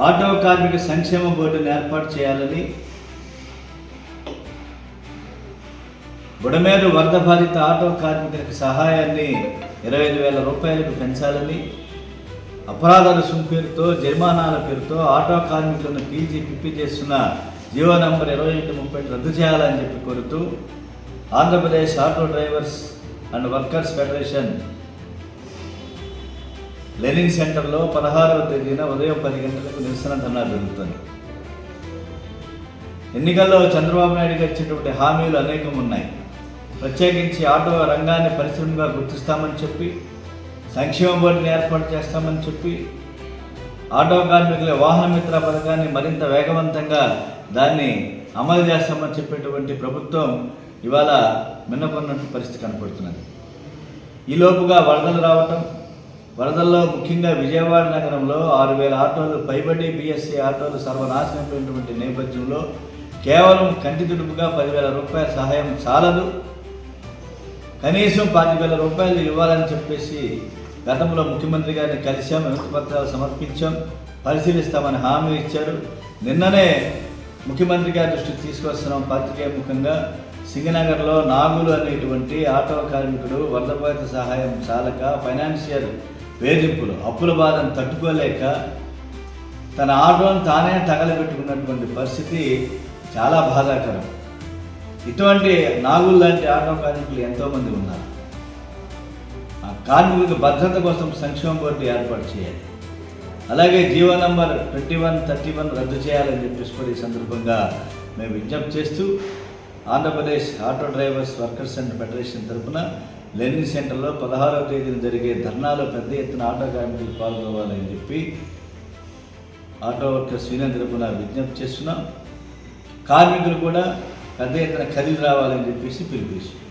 Auto కార్మిక సంక్షేమ బోర్డును ఏర్పాటు చేయాలని, బుడమేరు వరద బాధిత ఆటో కార్మికులకు సహాయాన్ని 25,000 రూపాయలకు పెంచాలని, అపరాధ రుసుము పేరుతో, జరిమానాల పేరుతో ఆటో కార్మికులను పిప్పి చేస్తున్న జీవో నంబర్ 2130 రద్దు చేయాలని చెప్పి కోరుతూ Andhra Pradesh auto drivers and workers federation Lenin సెంటర్లో 16వ తేదీన ఉదయం 10 గంటలకు నిరసన ధర్నా జరుగుతుంది. ఎన్నికల్లో చంద్రబాబు నాయుడు గారు ఇచ్చినటువంటి హామీలు అనేకం ఉన్నాయి. ప్రత్యేకించి ఆటో రంగాన్ని పరిశ్రమగా గుర్తిస్తామని చెప్పి, సంక్షేమ బోర్డుని ఏర్పాటు చేస్తామని చెప్పి, ఆటో కార్మికుల వాహన మిత్ర పథకాన్ని మరింత వేగవంతంగా దాన్ని అమలు చేస్తామని చెప్పేటువంటి ప్రభుత్వం ఇవాళ మిన్నకున్నట్టు పరిస్థితి కనపడుతున్నది. ఈలోపుగా వరదలు రావటం, వరదల్లో ముఖ్యంగా విజయవాడ నగరంలో 6,000 ఆటోలు పైబడి BSC ఆటోలు సర్వనాశనమైనటువంటి నేపథ్యంలో కేవలం కంటి తుడుపుగా 10,000 రూపాయల సహాయం చాలదు, కనీసం 25,000 రూపాయలు ఇవ్వాలని చెప్పేసి గతంలో ముఖ్యమంత్రి గారిని కలిసాం, వినతి పత్రాలు సమర్పించాం, పరిశీలిస్తామని హామీ ఇచ్చారు. నిన్ననే ముఖ్యమంత్రి గారి దృష్టికి తీసుకొస్తున్నాం పాత్రికేయముఖంగా. సింగనగర్లో నాగులు అనేటువంటి ఆటో కార్మికుడు వరద బాధిత సహాయం చాలక, ఫైనాన్షియల్ వేధింపులు, అప్పుల బాధను తట్టుకోలేక తన ఆటోను తానే తగలబెట్టుకున్నటువంటి పరిస్థితి చాలా బాధాకరం. ఇటువంటి నాగులు లాంటి ఆటో కార్మికులు ఎంతోమంది ఉన్నారు. ఆ కార్మికులకు భద్రత కోసం సంక్షేమ బోర్డు ఏర్పాటు చేయాలి. అలాగే జీవో నంబర్ 2131 రద్దు చేయాలని చెప్పేసి కూడా ఈ సందర్భంగా మేము విజ్ఞప్తి చేస్తూ Andhra Pradesh auto drivers workers and federation తరఫున లెనిన్ సెంటర్లో 16వ తేదీన జరిగే ధర్నాలో పెద్ద ఎత్తున ఆటో కార్మికులు పాల్గొవాలని చెప్పి ఆటో వర్కర్స్ యూనియన్ తరఫున విజ్ఞప్తి చేస్తున్నాం. కార్మికులు కూడా పెద్ద ఎత్తున కదిలి రావాలని చెప్పేసి పిలిపిస్తున్నాం.